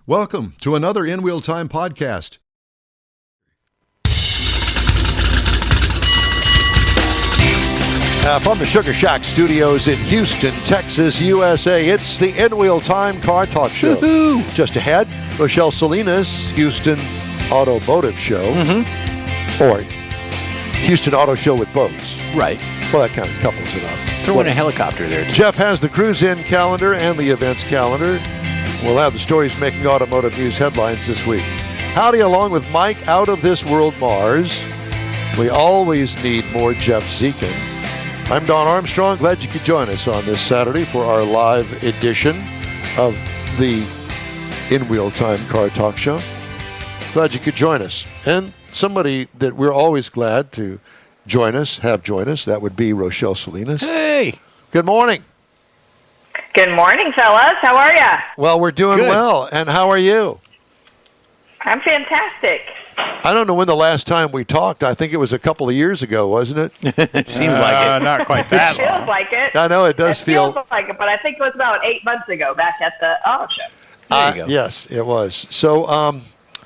Welcome to another In Wheel Time podcast. From the Sugar Shack Studios in Houston, Texas, USA, it's the In Wheel Time Car Talk Show. Woo-hoo. Just ahead, RoShelle Salinas, Houston Automotive Show, or Houston Auto Show with boats. Right. Well, that kind of couples it up. Throw in a helicopter there, too. Jeff has the cruise-in calendar and the events calendar. We'll have the stories making automotive news headlines this week. Howdy, along with Mike out of this world Mars. We always need more Jeff Zekin. I'm Don Armstrong. Glad you could join us on this Saturday for our live edition of the In Wheel Time Car Talk Show. Glad you could join us. And somebody that we're always glad to join us, that would be RoShelle Salinas. Hey! Good morning. Good morning, fellas. How are ya? Well, we're doing Good. well. And how are you? I'm fantastic. I don't know when the last time we talked. I think it was a couple of years ago, wasn't it? Seems like it. Not quite that Feels long. like it. I know it does feel. Feels like it, but I think it was about 8 months ago back at the auto show. There you go. Yes, it was. So,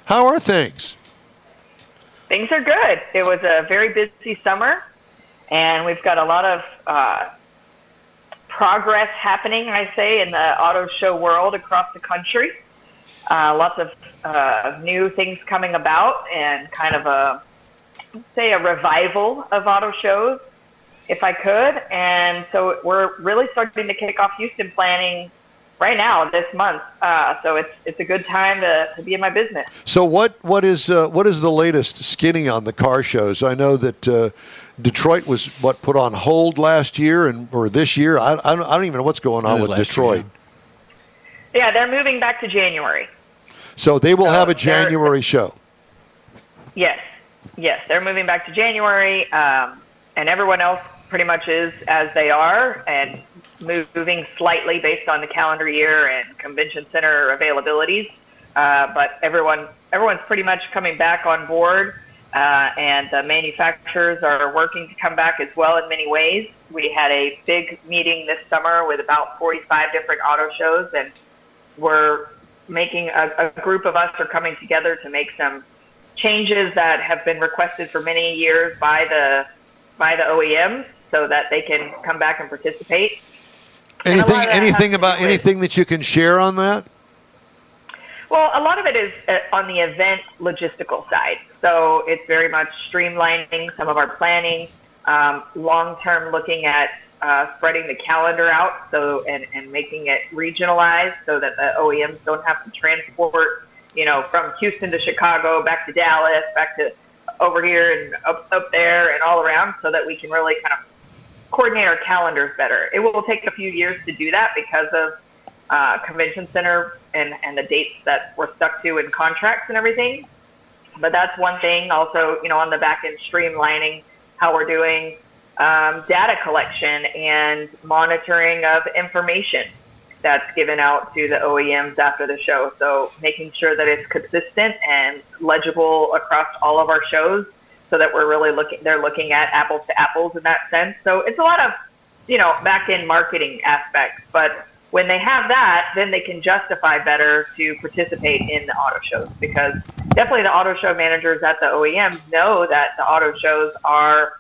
how are things? Things are good. It was a very busy summer, and we've got a lot of progress happening, I say, in the auto show world across the country. Lots of new things coming about, and kind of a revival of auto shows, if I could. And so we're really starting to kick off Houston planning right now this month. So it's a good time to be in my business. So, what is the latest skinny on the car shows? I know that Detroit was put on hold last year or this year. I don't even know what's going on with Detroit. Yeah, they're moving back to January. So they will have a January show. Yes, they're moving back to January, and everyone else pretty much is as they are, and moving slightly based on the calendar year and convention center availabilities. But everyone's pretty much coming back on board, and the manufacturers are working to come back as well in many ways. We had a big meeting this summer with about 45 different auto shows, and we're making a group of us are coming together to make some changes that have been requested for many years by the OEMs so that they can come back and participate. Anything that you can share on that? Well, a lot of it is on the event logistical side. So it's very much streamlining some of our planning, long-term looking at spreading the calendar out and making it regionalized so that the OEMs don't have to transport, from Houston to Chicago, back to Dallas, back to over here and up there and all around, so that we can really kind of coordinate our calendars better. It will take a few years to do that because of convention center and the dates that we're stuck to in contracts and everything. But that's one thing. Also, on the back end, streamlining how we're doing data collection and monitoring of information that's given out to the OEMs after the show. So making sure that it's consistent and legible across all of our shows, so that we're really looking at apples to apples in that sense. So it's a lot of, back end marketing aspects. But when they have that, then they can justify better to participate in the auto shows, because definitely the auto show managers at the OEMs know that the auto shows are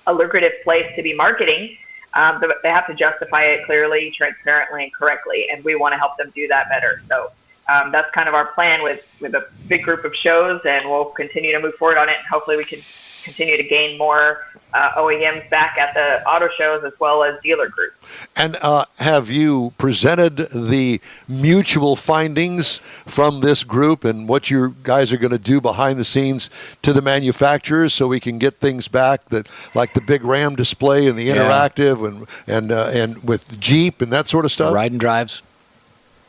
a lucrative place to be marketing, but they have to justify it clearly, transparently, and correctly, and we want to help them do that better. So that's kind of our plan with a big group of shows, and we'll continue to move forward on it, and hopefully we can continue to gain more OEMs back at the auto shows as well as dealer groups. And have you presented the mutual findings from this group and what you guys are going to do behind the scenes to the manufacturers, so we can get things back that, like the big RAM display and the interactive and with Jeep and that sort of stuff? Ride and drives?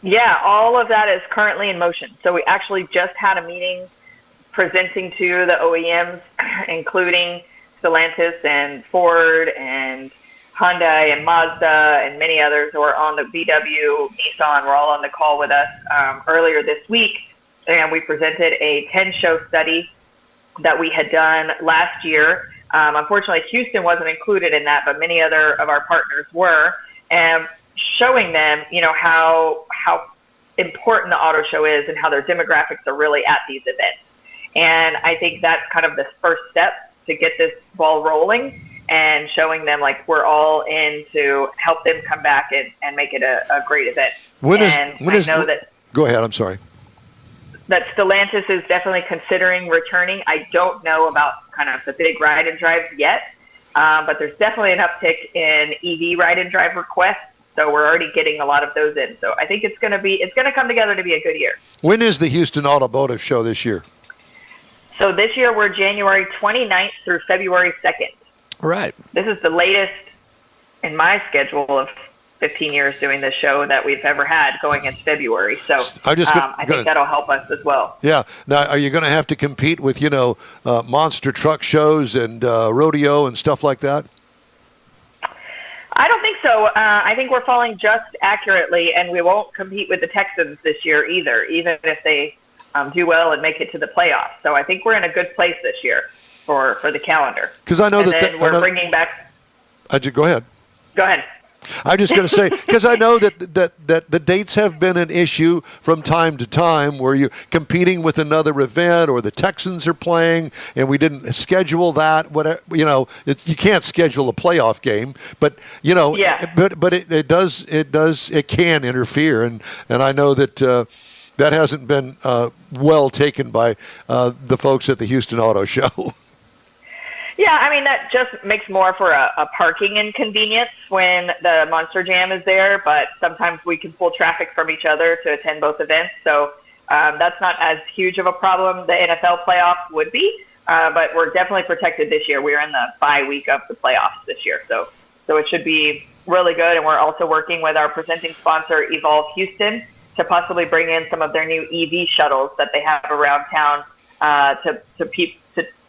Yeah, all of that is currently in motion. So we actually just had a meeting presenting to the OEMs, including Stellantis and Ford and Hyundai and Mazda and many others who are on the VW, Nissan, were all on the call with us earlier this week. And we presented a 10-show study that we had done last year. Unfortunately, Houston wasn't included in that, but many other of our partners were, and showing them, how important the auto show is and how their demographics are really at these events. And I think that's kind of the first step to get this ball rolling and showing them like we're all in to help them come back and make it a great event. Go ahead, I'm sorry. That Stellantis is definitely considering returning. I don't know about kind of the big ride and drives yet, but there's definitely an uptick in EV ride and drive requests. So we're already getting a lot of those in. So I think it's going to come together to be a good year. When is the Houston Automotive Show this year? So this year we're January 29th through February 2nd. Right. This is the latest in my schedule of 15 years doing this show that we've ever had going in February. So I think that'll help us as well. Yeah. Now, are you going to have to compete with, monster truck shows and rodeo and stuff like that? I don't think so. I think we're falling just accurately, and we won't compete with the Texans this year either, even if they do well and make it to the playoffs. So I think we're in a good place this year for the calendar. Because I know we're bringing back. Go ahead. Go ahead. I'm just going to say, because I know that the dates have been an issue from time to time where you're competing with another event or the Texans are playing and we didn't schedule that. Whatever, you can't schedule a playoff game, but but it can interfere, and I know that that hasn't been well taken by the folks at the Houston Auto Show. Yeah, I mean, that just makes more for a parking inconvenience when the Monster Jam is there, but sometimes we can pull traffic from each other to attend both events. So that's not as huge of a problem the NFL playoffs would be, but we're definitely protected this year. We're in the bye week of the playoffs this year, so it should be really good. And we're also working with our presenting sponsor, Evolve Houston, to possibly bring in some of their new EV shuttles that they have around town to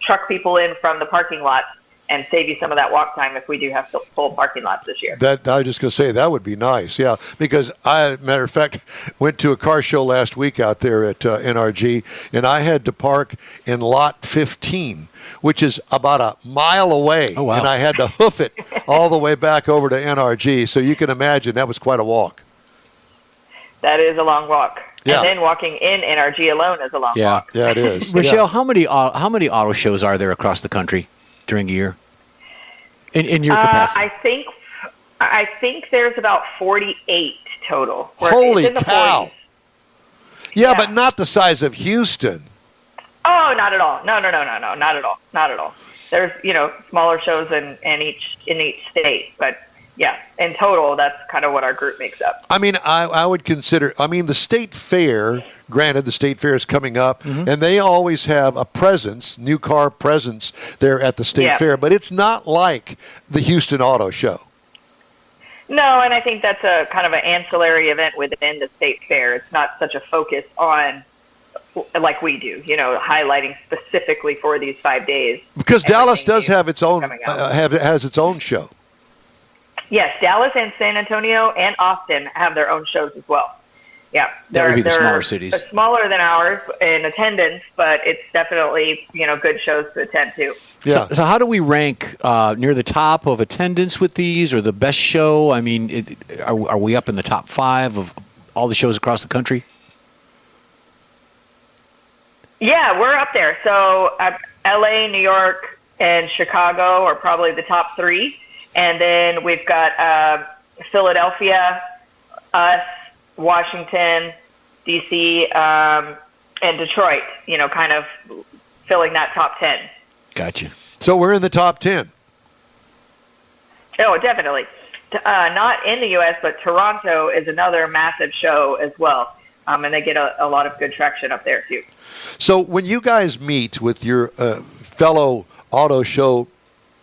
truck people in from the parking lots and save you some of that walk time if we do have full parking lots this year. I was just going to say that would be nice, yeah. Because matter of fact, went to a car show last week out there at NRG, and I had to park in lot 15, which is about a mile away. Oh, wow. And I had to hoof it all the way back over to NRG. So you can imagine that was quite a walk. That is a long walk. Yeah. And then walking in NRG alone is a long walk. Yeah, it is. RoShelle, how many auto shows are there across the country during a year? In your capacity? I think there's about 48 total. Holy cow! 40s. Yeah, but not the size of Houston. Oh, not at all. No, not at all. There's smaller shows in each state, but. Yeah, in total, that's kind of what our group makes up. I mean, I would consider, the state fair, granted the state fair is coming up, and they always have a presence, new car presence there at the state fair, but it's not like the Houston Auto Show. No, and I think that's a kind of an ancillary event within the state fair. It's not such a focus on, like we do, highlighting specifically for these 5 days. Because Dallas does have its own, has its own show. Yes, Dallas and San Antonio and Austin have their own shows as well. Yeah, that would be the smaller cities. They're smaller than ours in attendance, but it's definitely good shows to attend to. Yeah. So how do we rank near the top of attendance with these, or the best show? I mean, are we up in the top 5 of all the shows across the country? Yeah, we're up there. So L.A., New York, and Chicago are probably the top 3. And then we've got Philadelphia, us, Washington, D.C., and Detroit, kind of filling that top 10. Gotcha. So we're in the top 10. Oh, definitely. Not in the U.S., but Toronto is another massive show as well. And they get a lot of good traction up there, too. So when you guys meet with your fellow auto show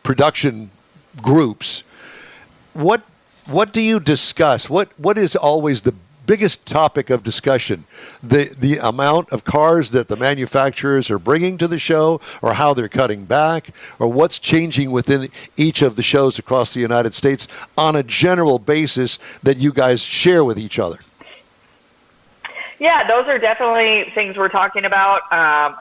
production groups, what do you discuss? What is always the biggest topic of discussion? The amount of cars that the manufacturers are bringing to the show, or how they're cutting back, or what's changing within each of the shows across the United States on a general basis that you guys share with each other? Yeah, those are definitely things we're talking about.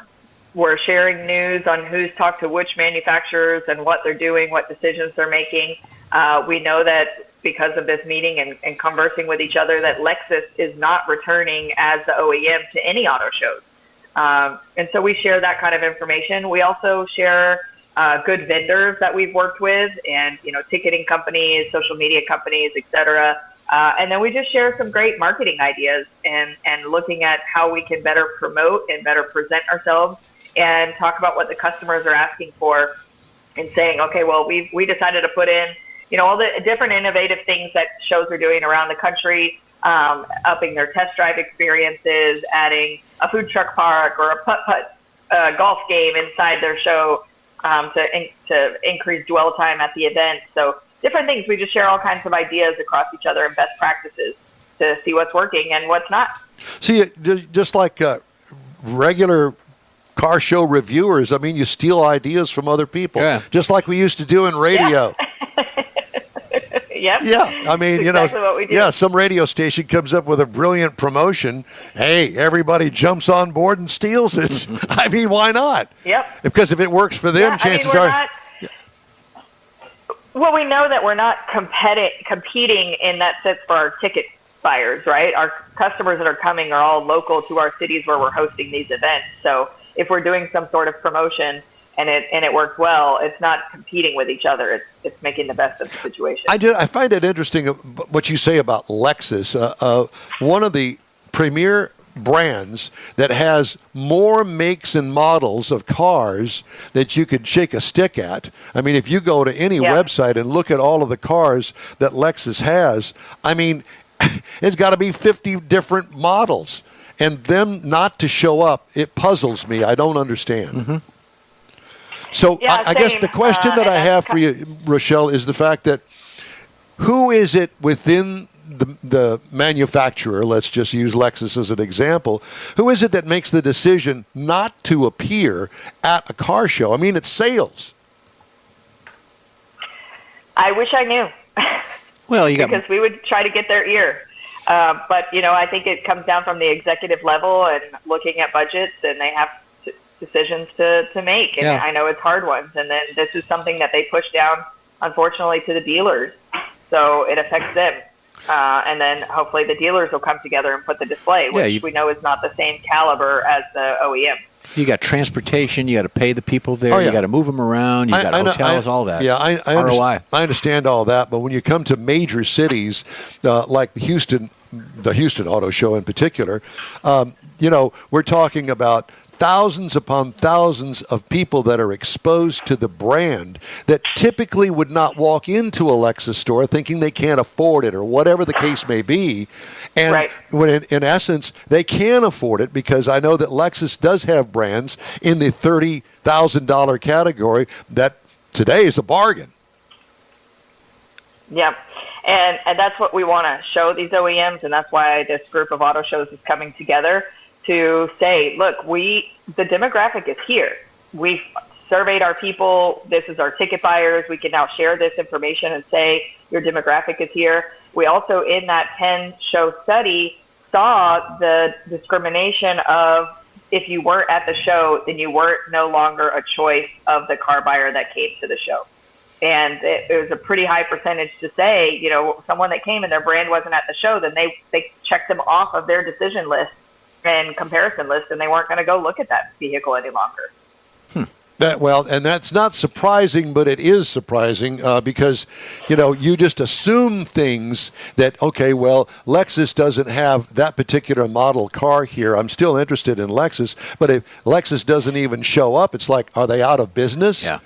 We're sharing news on who's talked to which manufacturers and what they're doing, what decisions they're making. We know that because of this meeting and conversing with each other, that Lexus is not returning as the OEM to any auto shows. And so we share that kind of information. We also share good vendors that we've worked with, and ticketing companies, social media companies, etc. And then we just share some great marketing ideas and looking at how we can better promote and better present ourselves, and talk about what the customers are asking for, and saying, okay, well, we decided to put in all the different innovative things that shows are doing around the country, upping their test drive experiences, adding a food truck park or a putt-putt golf game inside their show to increase dwell time at the event. So different things. We just share all kinds of ideas across each other and best practices to see what's working and what's not. See, just like regular car show reviewers, I mean, you steal ideas from other people, just like we used to do in radio. Yep. Yeah, I mean, exactly what we do. Yeah, some radio station comes up with a brilliant promotion. Hey, everybody jumps on board and steals it. I mean, why not? Yep. Because if it works for them, chances are. Well, we know that we're not competing in that sense for our ticket buyers, right? Our customers that are coming are all local to our cities where we're hosting these events. So if we're doing some sort of promotion and it works well, it's not competing with each other. It's making the best of the situation. I find it interesting what you say about Lexus. One of the premier brands that has more makes and models of cars that you could shake a stick at. I mean, if you go to any website and look at all of the cars that Lexus has, I mean, it's got to be 50 different models. And them not to show up, it puzzles me. I don't understand. Mm-hmm. So I guess the question that I have for you, RoShelle, is the fact that who is it within the manufacturer, let's just use Lexus as an example, who is it that makes the decision not to appear at a car show? I mean, it's sales. I wish I knew. Well, because we would try to get their ear. But, I think it comes down from the executive level and looking at budgets, and they have decisions to make. And I know it's hard ones. And then this is something that they push down, unfortunately, to the dealers. So it affects them. And then hopefully the dealers will come together and put the display, which we know is not the same caliber as the OEM. You got transportation. You got to pay the people there. You got to move them around. You got hotels, all that. Yeah, I ROI. I understand all that, but when you come to major cities like the Houston Auto Show in particular, we're talking about thousands upon thousands of people that are exposed to the brand that typically would not walk into a Lexus store thinking they can't afford it or whatever the case may be. And when in essence, they can afford it, because I know that Lexus does have brands in the $30,000 category that today is a bargain. Yeah. And that's what we want to show these OEMs, and that's why this group of auto shows is coming together to say, look, the demographic is here. We've surveyed our people. This is our ticket buyers. We can now share this information and say your demographic is here. We also, in that 10-show study, saw the discrimination of if you weren't at the show, then you weren't no longer a choice of the car buyer that came to the show. And it was a pretty high percentage to say, someone that came and their brand wasn't at the show, then they checked them off of their decision list and comparison list, and they weren't going to go look at that vehicle any longer. And that's not surprising, but it is surprising because, you just assume things that, okay, well, Lexus doesn't have that particular model car here. I'm still interested in Lexus, but if Lexus doesn't even show up, it's like, are they out of business? Yeah.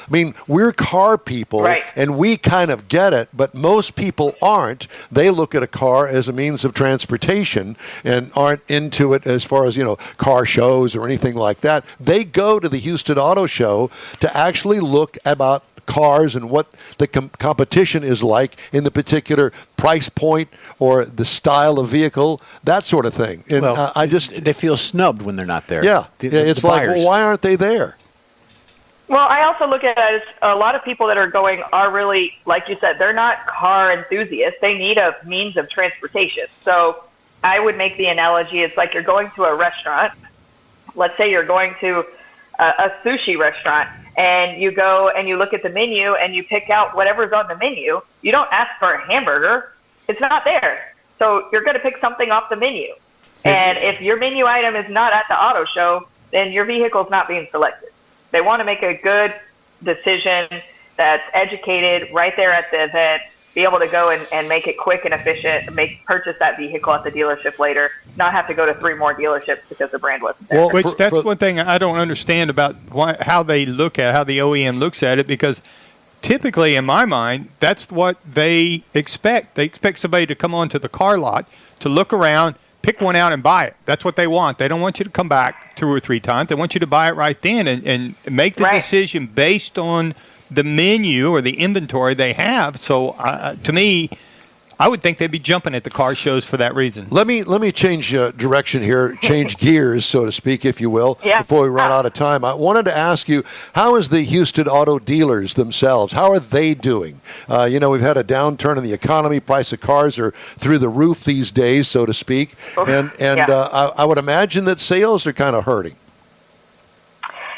I mean, we're car people, and we kind of get it, but most people aren't. They look at a car as a means of transportation and aren't into it as far as, car shows or anything like that. They go to the Houston Auto Show to actually look about cars and what the competition is like in the particular price point or the style of vehicle, that sort of thing. And they feel snubbed when they're not there. Yeah, it's like, well, why aren't they there? Well, I also look at it as a lot of people that are going are really, like you said, they're not car enthusiasts. They need a means of transportation. So I would make the analogy, it's like you're going to a restaurant. Let's say you're going to a sushi restaurant, and you go and you look at the menu and you pick out whatever's on the menu. You don't ask for a hamburger. It's not there. So you're going to pick something off the menu. And if your menu item is not at the auto show, then your vehicle's not being selected. They want to make a good decision that's educated right there at the event, be able to go and make it quick and efficient, purchase that vehicle at the dealership later, not have to go to 3 more dealerships because the brand wasn't there. Well, that's one thing I don't understand about how the OEM looks at it, because typically, in my mind, that's what they expect. They expect somebody to come onto the car lot, to look around, pick one out and buy it. That's what they want. They don't want you to come back 2 or 3 times. They want you to buy it right then and make the decision based on the menu or the inventory they have. So to me, I would think they'd be jumping at the car shows for that reason. Let me change direction here, change gears, so to speak, if you will, before we run out of time. I wanted to ask you, how is the Houston auto dealers themselves? How are they doing? We've had a downturn in the economy. Price of cars are through the roof these days, so to speak. I would imagine that sales are kind of hurting.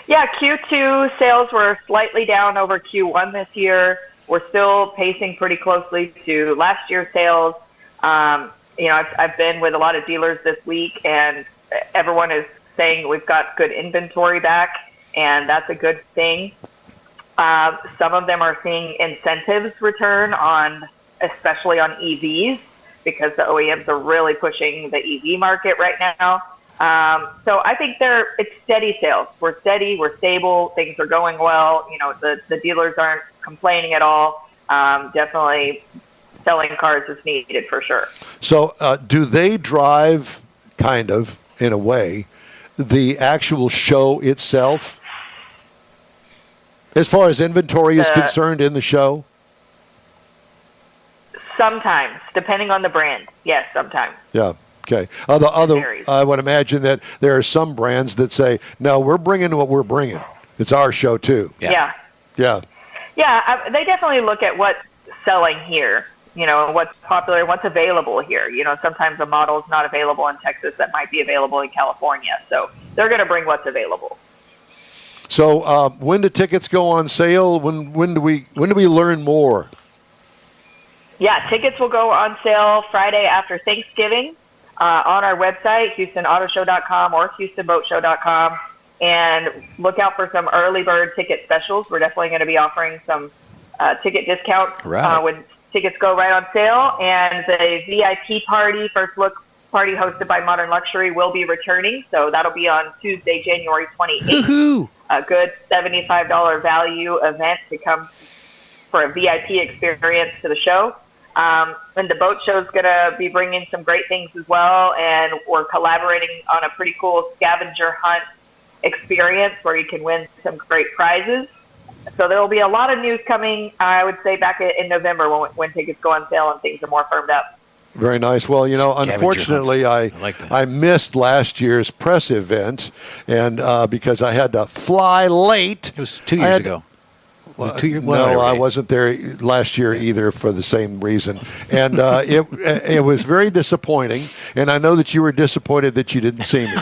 Yeah, Q2 sales were slightly down over Q1 this year. We're still pacing pretty closely to last year's sales. I've been with a lot of dealers this week, and everyone is saying we've got good inventory back, and that's a good thing. Some of them are seeing incentives return especially on EVs, because the OEMs are really pushing the EV market right now. So I think it's steady sales. We're steady, we're stable, things are going well. The dealers aren't complaining at all. Definitely selling cars is needed for sure. So do they drive, kind of, in a way, the actual show itself? As far as inventory is concerned in the show? Sometimes, depending on the brand. Yes, sometimes. Yeah. Okay. I would imagine that there are some brands that say, no, we're bringing what we're bringing. It's our show, too. Yeah. They definitely look at what's selling here, what's popular, what's available here. Sometimes a model is not available in Texas that might be available in California. So they're going to bring what's available. So when do tickets go on sale? When do we learn more? Yeah, tickets will go on sale Friday after Thanksgiving. On our website, HoustonAutoShow.com or HoustonBoatShow.com, and look out for some early bird ticket specials. We're definitely going to be offering some ticket discounts when tickets go right on sale. And the VIP party, first look party hosted by Modern Luxury, will be returning. So that'll be on Tuesday, January 28th. A good $75 value event to come for a VIP experience to the show. And the boat show is going to be bringing some great things as well, and we're collaborating on a pretty cool scavenger hunt experience where you can win some great prizes. So there will be a lot of news coming, I would say, back in November when tickets go on sale and things are more firmed up. Very nice. Well, unfortunately, I missed last year's press event, and because I had to fly late. It was 2 years ago. I wasn't there last year either for the same reason. And it was very disappointing. And I know that you were disappointed that you didn't see me.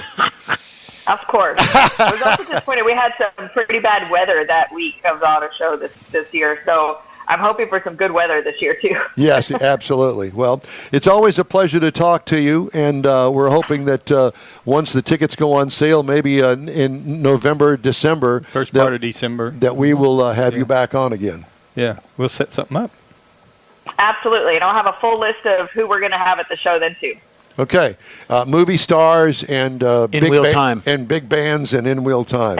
Of course. I was also disappointed. We had some pretty bad weather that week of the auto show this year. So I'm hoping for some good weather this year, too. Yes, absolutely. Well, it's always a pleasure to talk to you, and we're hoping that once the tickets go on sale, maybe in November, December, first part of December, that we will have you back on again. Yeah, we'll set something up. Absolutely, and I'll have a full list of who we're going to have at the show then, too. Okay, movie stars and in-wheel time and big bands and in-wheel time.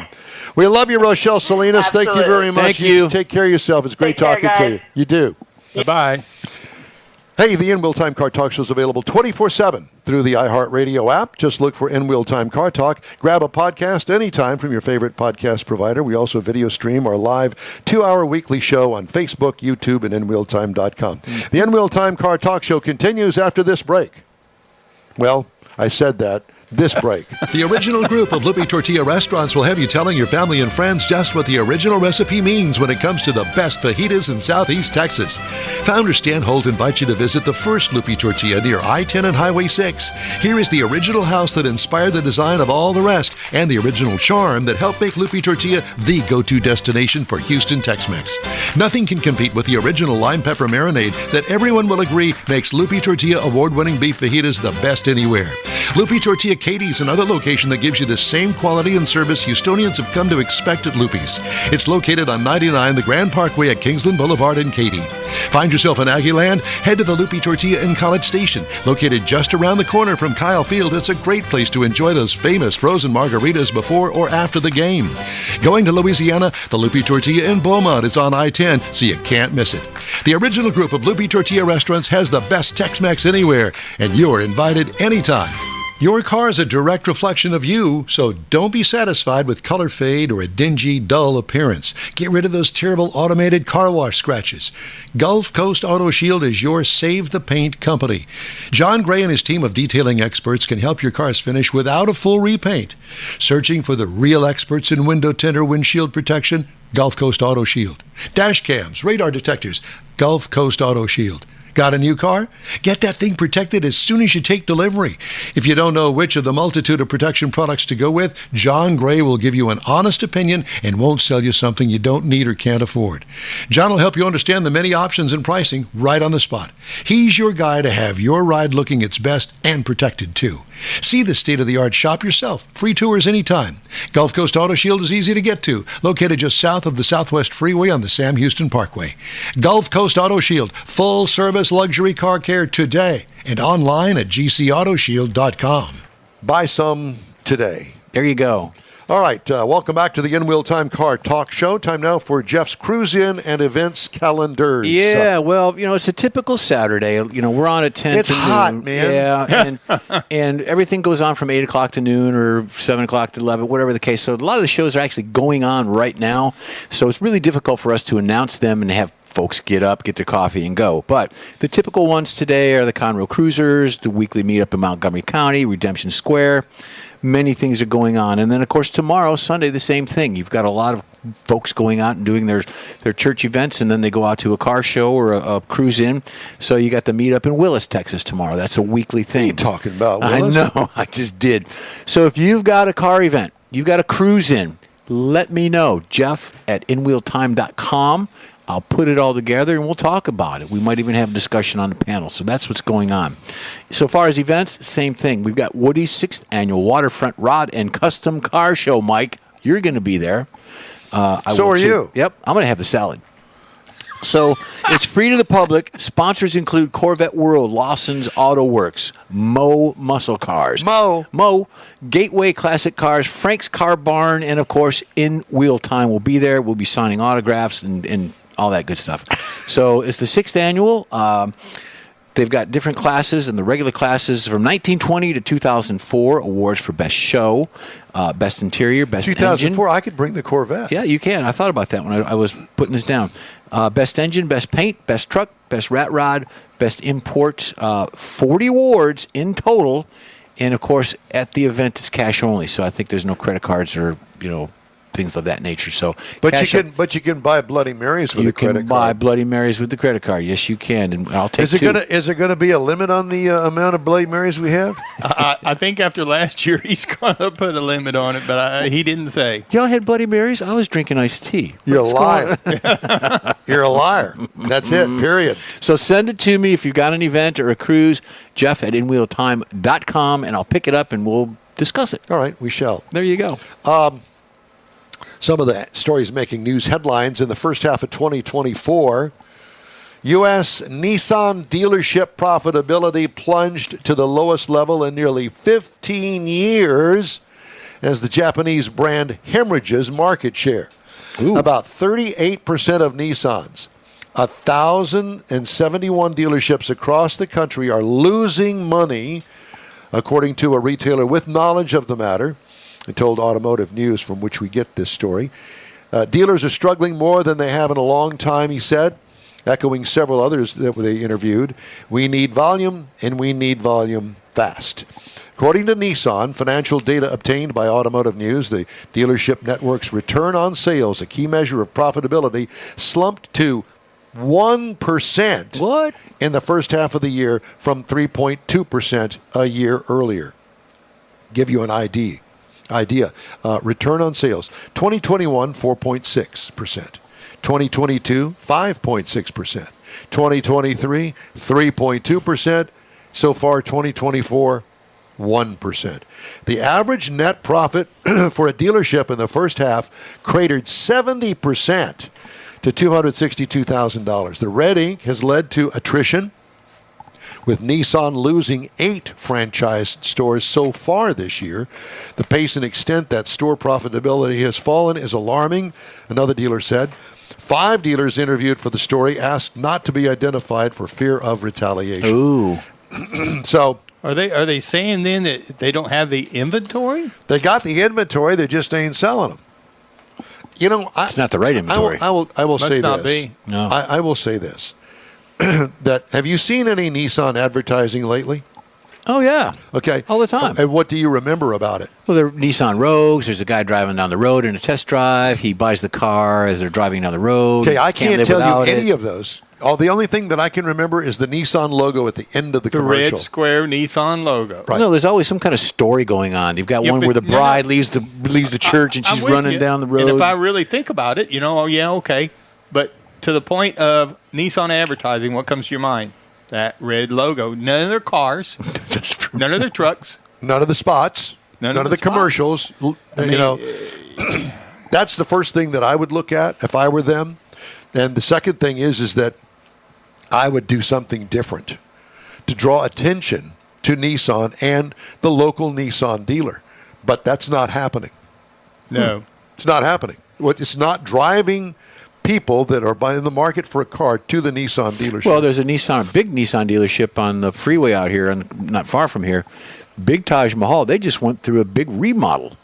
We love you, RoShelle Salinas. Absolutely. Thank you very much. Thank you. Take care of yourself. It's great talking to you. You do. Bye-bye. Hey, the In-Wheel Time Car Talk Show is available 24/7 through the iHeartRadio app. Just look for In-Wheel Time Car Talk. Grab a podcast anytime from your favorite podcast provider. We also video stream our live 2-hour weekly show on Facebook, YouTube, and InWheelTime.com. The In-Wheel Time Car Talk Show continues after this break. Well, I said that. this break. The original group of Lupe Tortilla restaurants will have you telling your family and friends just what the original recipe means when it comes to the best fajitas in Southeast Texas. Founder Stan Holt invites you to visit the first Lupe Tortilla near I-10 and Highway 6. Here is the original house that inspired the design of all the rest and the original charm that helped make Lupe Tortilla the go-to destination for Houston Tex-Mex. Nothing can compete with the original lime pepper marinade that everyone will agree makes Lupe Tortilla award-winning beef fajitas the best anywhere. Lupe Tortilla Katy is another location that gives you the same quality and service Houstonians have come to expect at Lupe's. It's located on 99 the Grand Parkway at Kingsland Boulevard in Katy. Find yourself in Aggieland? Head to the Lupe Tortilla in College Station. Located just around the corner from Kyle Field, it's a great place to enjoy those famous frozen margaritas before or after the game. Going to Louisiana? The Lupe Tortilla in Beaumont is on I-10, so you can't miss it. The original group of Lupe Tortilla restaurants has the best Tex-Mex anywhere, and you're invited anytime. Your car is a direct reflection of you, so don't be satisfied with color fade or a dingy, dull appearance. Get rid of those terrible automated car wash scratches. Gulf Coast Auto Shield is your Save the Paint company. John Gray and his team of detailing experts can help your cars finish without a full repaint. Searching for the real experts in window tint or windshield protection? Gulf Coast Auto Shield. Dash cams, radar detectors, Gulf Coast Auto Shield. Got a new car? Get that thing protected as soon as you take delivery. If you don't know which of the multitude of protection products to go with, John Gray will give you an honest opinion and won't sell you something you don't need or can't afford. John will help you understand the many options and pricing right on the spot. He's your guy to have your ride looking its best and protected too. See the state-of-the-art shop yourself. Free tours anytime. Gulf Coast Auto Shield is easy to get to, located just south of the Southwest Freeway on the Sam Houston Parkway. Gulf Coast Auto Shield, full-service luxury car care today, and online at gcautoshield.com. Buy some today. There you go. All right, welcome back to the In-Wheel Time Car Talk Show. Time now for Jeff's Cruise-In and Events Calendars. Yeah, well, it's a typical Saturday. We're on at 10 It's to hot, noon. man. Yeah, and everything goes on from 8 o'clock to noon or 7 o'clock to 11, whatever the case. So a lot of the shows are actually going on right now. So it's really difficult for us to announce them and have folks get up, get their coffee, and go. But the typical ones today are the Conroe Cruisers, the weekly meetup in Montgomery County, Redemption Square. Many things are going on. And then, of course, tomorrow, Sunday, the same thing. You've got a lot of folks going out and doing their church events, and then they go out to a car show or a cruise-in. So you got the meetup in Willis, Texas tomorrow. That's a weekly thing. What are you talking about, Willis? I know. I just did. So if you've got a car event, you've got a cruise-in, let me know. Jeff at inwheeltime.com. I'll put it all together and we'll talk about it. We might even have a discussion on the panel. So that's what's going on. So far as events, same thing. We've got Woody's 6th Annual Waterfront Rod and Custom Car Show. Mike, you're going to be there. So are you. Yep. I'm going to have the salad. So it's free to the public. Sponsors include Corvette World, Lawson's Auto Works, Mo Muscle Cars, Mo Gateway Classic Cars, Frank's Car Barn, and of course, In Wheel Time will be there. We'll be signing autographs and all that good stuff. So it's the 6th annual. They've got different classes, and the regular classes from 1920 to 2004, awards for Best Show, Best Interior, Best 2004, Engine. I could bring the Corvette. Yeah, you can. I thought about that when I was putting this down. Best Engine, Best Paint, Best Truck, Best Rat Rod, Best Import, 40 awards in total. And, of course, at the event, it's cash only. So I think there's no credit cards or, things of that nature. So, but you can buy Bloody Marys with a credit card. You can buy Bloody Marys with the credit card. Yes, you can, and I'll take two. Is there going to be a limit on the amount of Bloody Marys we have? I think after last year he's going to put a limit on it, but he didn't say. Y'all had Bloody Marys? I was drinking iced tea. You're a liar. You're a liar. That's it, period. So send it to me if you've got an event or a cruise, Jeff at inwheeltime.com, and I'll pick it up and we'll discuss it. All right, we shall. There you go. Some of the stories making news headlines in the first half of 2024. U.S. Nissan dealership profitability plunged to the lowest level in nearly 15 years as the Japanese brand hemorrhages market share. Ooh. About 38% of Nissans, 1,071 dealerships across the country are losing money, according to a retailer with knowledge of the matter. He told Automotive News, from which we get this story. Dealers are struggling more than they have in a long time, he said. echoing several others that they interviewed. We need volume, and we need volume fast. According to Nissan, financial data obtained by Automotive News, the dealership network's return on sales, a key measure of profitability, slumped to 1% What? in the first half of the year from 3.2% a year earlier. Give you an idea. Return on sales. 2021, 4.6%. 2022, 5.6%. 2023, 3.2%. So far, 2024, 1%. The average net profit for a dealership in the first half cratered 70% to $262,000. The red ink has led to attrition, with Nissan losing 8 franchised stores so far this year. The pace and extent that store profitability has fallen is alarming, another dealer said. 5 dealers interviewed for the story asked not to be identified for fear of retaliation. Ooh. So Are they saying then that they don't have the inventory? they got the inventory, they just ain't selling them. You know, It's not the right inventory. I will say not this. be. No. I will say this. That have you seen any Nissan advertising lately? Oh, yeah. Okay. All the time. And what do you remember about it? Well, they're Nissan Rogues. There's a guy driving down the road in a test drive. He buys the car as they're driving down the road. Okay, I can't live tell you without any it. of those. The only thing that I can remember is the Nissan logo at the end of the The commercial. red square Nissan logo. Right. No, there's always some kind of story going on. You've got Yeah, one but where the no, no. bride leaves the church and I'm she's with running you. down the road. And if I really think about it, oh yeah, okay. But to the point of Nissan advertising, what comes to your mind? That red logo. None of their cars, none of their trucks. None of the spots. None None of of the the spots. commercials. That's the first thing that I would look at if I were them. And the second thing is that I would do something different to draw attention to Nissan and the local Nissan dealer. But that's not happening. No. It's not happening. It's not driving people that are in the market for a car to the Nissan dealership. Well, there's a big Nissan dealership on the freeway out here, not far from here. Big Taj Mahal. They just went through a big remodel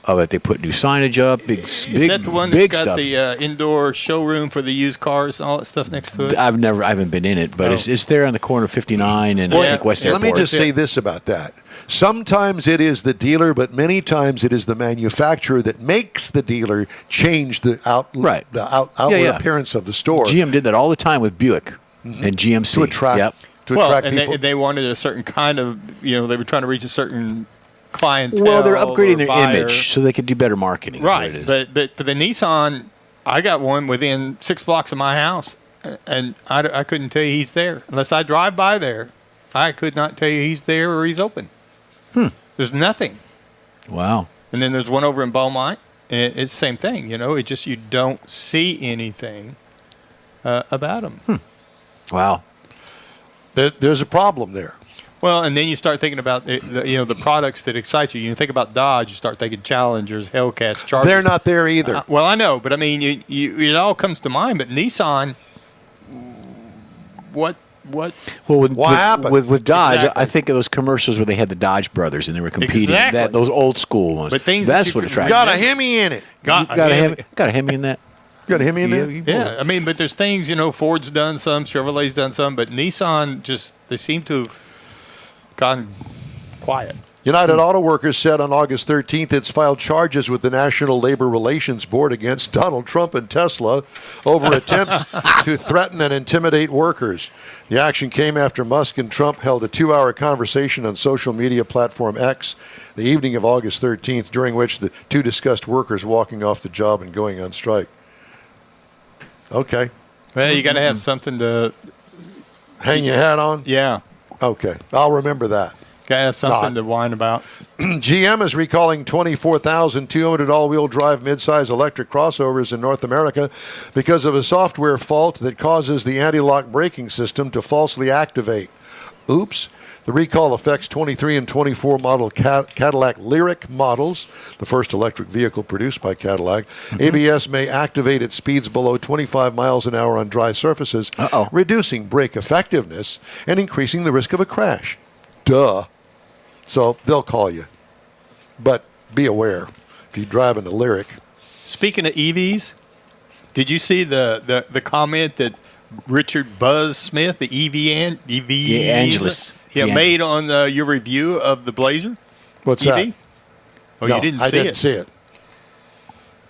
of it. They put new signage up, Is that the one that's big got stuff. the indoor showroom for the used cars and all that stuff next to it? I haven't been in it, but Oh. it's there on the corner of 59 and Well, I think West yeah, Let Airport. me just say this about that. Sometimes it is the dealer, but many times it is the manufacturer that makes the dealer change the outward Yeah. appearance of the store GM did that all the time with Buick and GMC. to attract Yep. And people. they wanted a certain kind of, they were trying to reach a certain clientele. Well, they're upgrading or their buyer. image so they can do better marketing. is what it Right, is. but the Nissan, I got one within 6 blocks of my house, and I couldn't tell you he's there unless I drive by there. I could not tell you he's there or he's open. There's nothing. Wow. And then there's one over in Beaumont, and it's the same thing. It just you don't see anything about them. Wow. There's a problem there. Well, and then you start thinking about the products that excite you. You think about Dodge, you start thinking Challengers, Hellcats, Chargers. They're not there either. Well, I know, but I mean, it all comes to mind. But Nissan, what? Well, What happened? with Dodge, Exactly. I think of those commercials where they had the Dodge brothers and they were competing. Exactly. Those old school ones. But things that That's you what could attracted Got me. a Hemi in it. Got a Hemi in that. Got a Hemi in there? Yeah, I mean, but there's things, Ford's done some, Chevrolet's done some, but Nissan they seem to have gone quiet. United Auto Workers said on August 13th it's filed charges with the National Labor Relations Board against Donald Trump and Tesla over attempts to threaten and intimidate workers. The action came after Musk and Trump held a 2-hour conversation on social media platform X the evening of August 13th, during which the two discussed workers walking off the job and going on strike. Okay. Well, you got to have something to, Hang your hat on? yeah, Okay. I'll remember that. got to have something Not. to whine about. GM is recalling 24,200 all-wheel drive midsize electric crossovers in North America because of a software fault that causes the anti-lock braking system to falsely activate. Oops. The recall affects 23 and 24 model Cadillac Lyric models, the first electric vehicle produced by Cadillac. ABS may activate at speeds below 25 miles an hour on dry surfaces, reducing brake effectiveness and increasing the risk of a crash. Duh. So they'll call you. But be aware, if you're driving a Lyric. Speaking of EVs, did you see the comment that Richard Buzz Smith, the EV Angelus. Yeah, The made on your review of the Blazer. What's EV? that? Oh, No, you didn't I see didn't it. see it.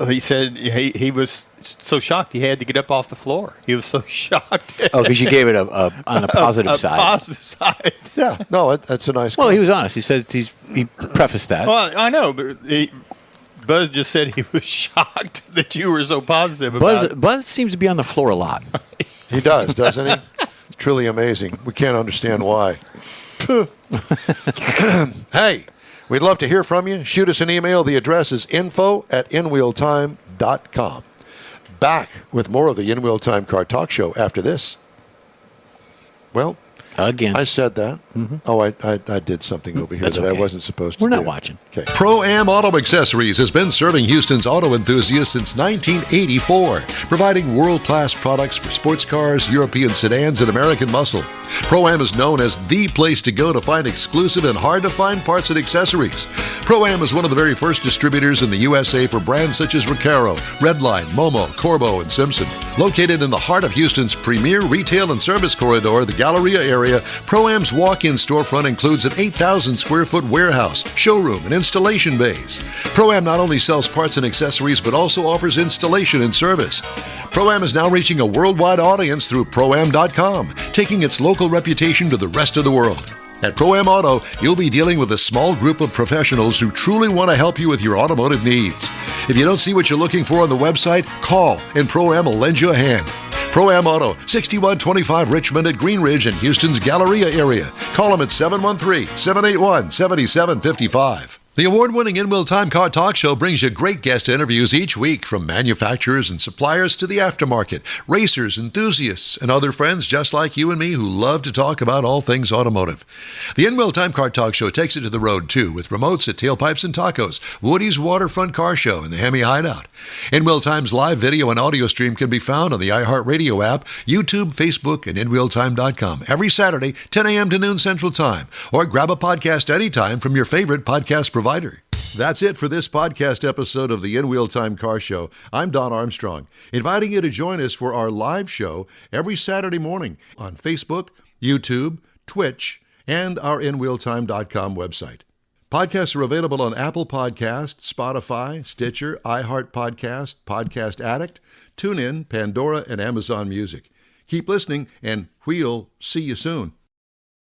He said he was so shocked he had to get up off the floor. He was so shocked. Oh, because you gave it on a positive side. Positive side. Yeah, no, that's a nice. Well, he was honest. He said he prefaced that. Well, I know, but Buzz just said he was shocked that you were so positive about it. Buzz seems to be on the floor a lot. He does, doesn't he? It's truly amazing. We can't understand why. Hey, we'd love to hear from you. Shoot us an email. The address is info@inwheeltime.com. Back with more of the In Wheel Time Car Talk Show after this. Well, Again. I said that. Mm-hmm. Oh, I did something over here That's that I okay. wasn't supposed to We're do. not watching. Okay. Pro-Am Auto Accessories has been serving Houston's auto enthusiasts since 1984, providing world-class products for sports cars, European sedans, and American muscle. Pro-Am is known as the place to go to find exclusive and hard-to-find parts and accessories. Pro-Am is one of the very first distributors in the USA for brands such as Recaro, Redline, Momo, Corbo, and Simpson. Located in the heart of Houston's premier retail and service corridor, the Galleria area, Pro-Am's walk-in storefront includes an 8,000 square foot warehouse, showroom, and installation bays. Pro-Am not only sells parts and accessories, but also offers installation and service. Pro-Am is now reaching a worldwide audience through Pro-Am.com, taking its local reputation to the rest of the world. At Pro-Am Auto, you'll be dealing with a small group of professionals who truly want to help you with your automotive needs. If you don't see what you're looking for on the website, call and Pro-Am will lend you a hand. Pro-Am Auto, 6125 Richmond at Green Ridge in Houston's Galleria area. Call them at 713-781-7755. The award-winning In Wheel Time Car Talk Show brings you great guest interviews each week from manufacturers and suppliers to the aftermarket, racers, enthusiasts, and other friends just like you and me who love to talk about all things automotive. The In Wheel Time Car Talk Show takes it to the road, too, with remotes at Tailpipes and Tacos, Woody's Waterfront Car Show, and the Hemi Hideout. In Wheel Time's live video and audio stream can be found on the iHeartRadio app, YouTube, Facebook, and InWheelTime.com every Saturday, 10 a.m. to noon Central Time, or grab a podcast anytime from your favorite podcast provider. That's it for this podcast episode of the In Wheel Time Car Show. I'm Don Armstrong, inviting you to join us for our live show every Saturday morning on Facebook, YouTube, Twitch, and our InWheelTime.com website. Podcasts are available on Apple Podcasts, Spotify, Stitcher, iHeart Podcast, Podcast Addict, TuneIn, Pandora, and Amazon Music. Keep listening, and we'll see you soon.